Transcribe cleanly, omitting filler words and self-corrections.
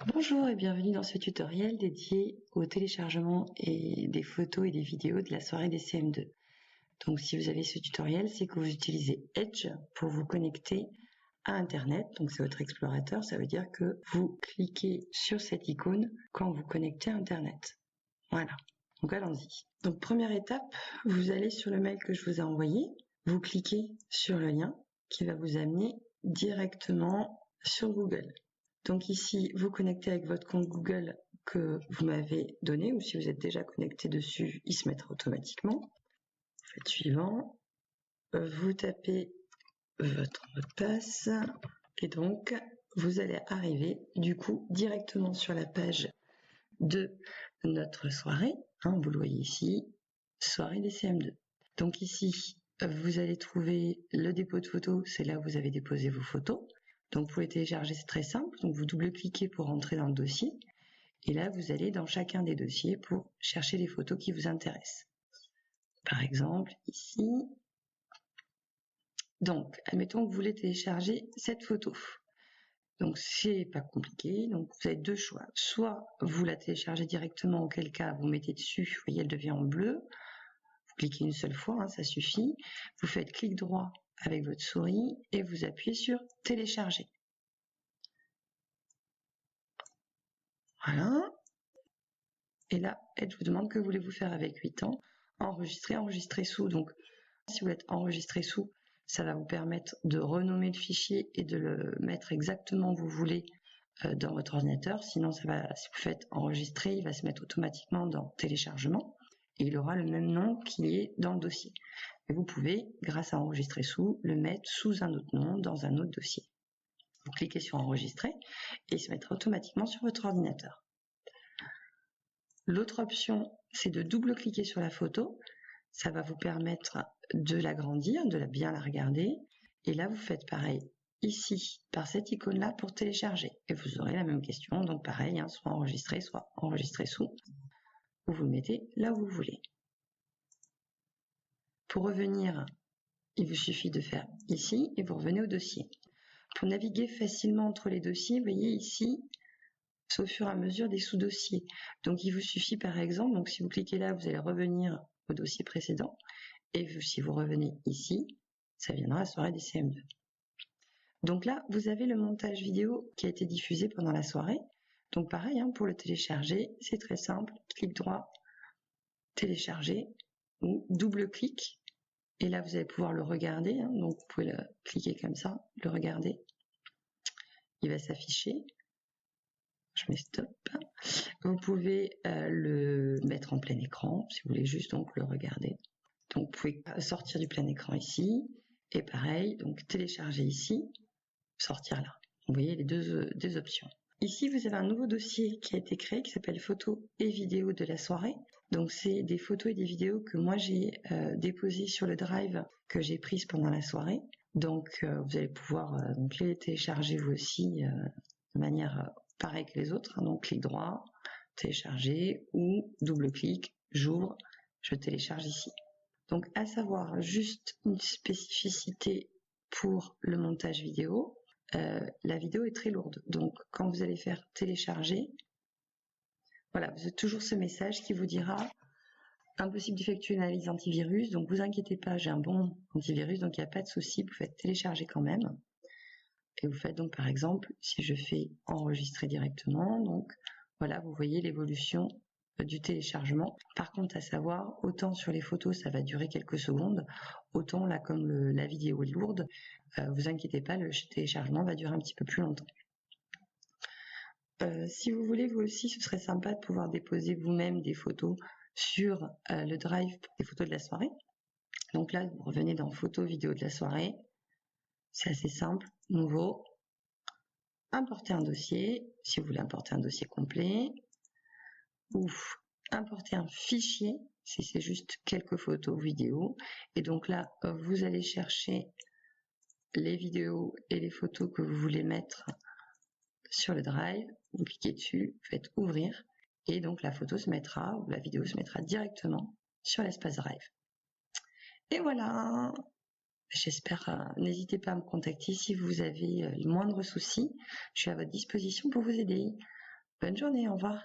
Bonjour et bienvenue dans ce tutoriel dédié au téléchargement des photos et des vidéos de la soirée des CM2. Donc si vous avez ce tutoriel, c'est que vous utilisez Edge pour vous connecter à Internet. Donc c'est votre explorateur, ça veut dire que vous cliquez sur cette icône quand vous connectez à Internet. Voilà, donc allons-y. Donc première étape, vous allez sur le mail que je vous ai envoyé, vous cliquez sur le lien qui va vous amener directement sur Google. Donc ici, vous connectez avec votre compte Google que vous m'avez donné, ou si vous êtes déjà connecté dessus, il se mettra automatiquement. Vous faites suivant, vous tapez votre mot de passe, et donc vous allez arriver du coup directement sur la page de notre soirée. Vous le voyez ici, soirée des CM2. Donc ici, vous allez trouver le dépôt de photos, c'est là où vous avez déposé vos photos. Donc vous pouvez télécharger, c'est très simple, donc vous double-cliquez pour rentrer dans le dossier, et là vous allez dans chacun des dossiers pour chercher les photos qui vous intéressent. Par exemple, ici, donc admettons que vous voulez télécharger cette photo. Donc c'est pas compliqué, donc vous avez deux choix. Soit vous la téléchargez directement, auquel cas vous mettez dessus, vous voyez elle devient en bleu, vous cliquez une seule fois, ça suffit, vous faites clic droit avec votre souris et vous appuyez sur télécharger. Voilà. Et là, Edge vous demande que voulez-vous faire avec 8 ans. Enregistrer sous. Donc, si vous êtes enregistré sous, ça va vous permettre de renommer le fichier et de le mettre exactement où vous voulez dans votre ordinateur. Sinon, si vous faites enregistrer, il va se mettre automatiquement dans téléchargement et il aura le même nom qu'il est dans le dossier. Et vous pouvez, grâce à enregistrer sous, le mettre sous un autre nom dans un autre dossier. Vous cliquez sur enregistrer et il se mettra automatiquement sur votre ordinateur. L'autre option, c'est de double-cliquer sur la photo. Ça va vous permettre de l'agrandir, de bien la regarder. Et là, vous faites pareil ici, par cette icône-là, pour télécharger. Et vous aurez la même question. Donc pareil, soit enregistrer sous. Vous le mettez là où vous voulez. Pour revenir, il vous suffit de faire ici et vous revenez au dossier. Pour naviguer facilement entre les dossiers, vous voyez ici, c'est au fur et à mesure des sous-dossiers. Donc il vous suffit par exemple, donc si vous cliquez là, vous allez revenir au dossier précédent, et si vous revenez ici, ça viendra à la soirée des CM2. Donc là, vous avez le montage vidéo qui a été diffusé pendant la soirée. Donc pareil, pour le télécharger, c'est très simple, clic droit, télécharger, ou double-clic, et là vous allez pouvoir le regarder, donc vous pouvez le cliquer comme ça, le regarder, il va s'afficher. Je mets stop. Vous pouvez le mettre en plein écran si vous voulez juste donc le regarder. Donc vous pouvez sortir du plein écran ici et pareil, donc télécharger ici, sortir là. Vous voyez les deux options. Ici vous avez un nouveau dossier qui a été créé qui s'appelle photos et vidéos de la soirée. Donc c'est des photos et des vidéos que moi j'ai déposées sur le drive que j'ai prises pendant la soirée. Donc vous allez pouvoir donc les télécharger vous aussi de manière pareil que les autres, donc clic droit, télécharger ou double-clic, j'ouvre, je télécharge ici. Donc à savoir juste une spécificité pour le montage vidéo, la vidéo est très lourde, donc quand vous allez faire télécharger, voilà, vous avez toujours ce message qui vous dira impossible d'effectuer une analyse antivirus, donc vous inquiétez pas, j'ai un bon antivirus, donc il n'y a pas de souci, vous faites télécharger quand même. Et vous faites donc par exemple, si je fais enregistrer directement, donc voilà, vous voyez l'évolution du téléchargement. Par contre, à savoir, autant sur les photos ça va durer quelques secondes, autant là comme la vidéo est lourde, vous inquiétez pas, le téléchargement va durer un petit peu plus longtemps. Si vous voulez, vous aussi, ce serait sympa de pouvoir déposer vous-même des photos sur le drive pour des photos de la soirée. Donc là, vous revenez dans photos, vidéos de la soirée. C'est assez simple, nouveau. Importer un dossier, si vous voulez importer un dossier complet, ou importer un fichier, si c'est juste quelques photos ou vidéos. Et donc là, vous allez chercher les vidéos et les photos que vous voulez mettre sur le drive, vous cliquez dessus, faites ouvrir, et donc la photo se mettra, ou la vidéo se mettra directement sur l'espace drive. Et voilà! J'espère, n'hésitez pas à me contacter si vous avez le moindre souci. Je suis à votre disposition pour vous aider. Bonne journée, au revoir.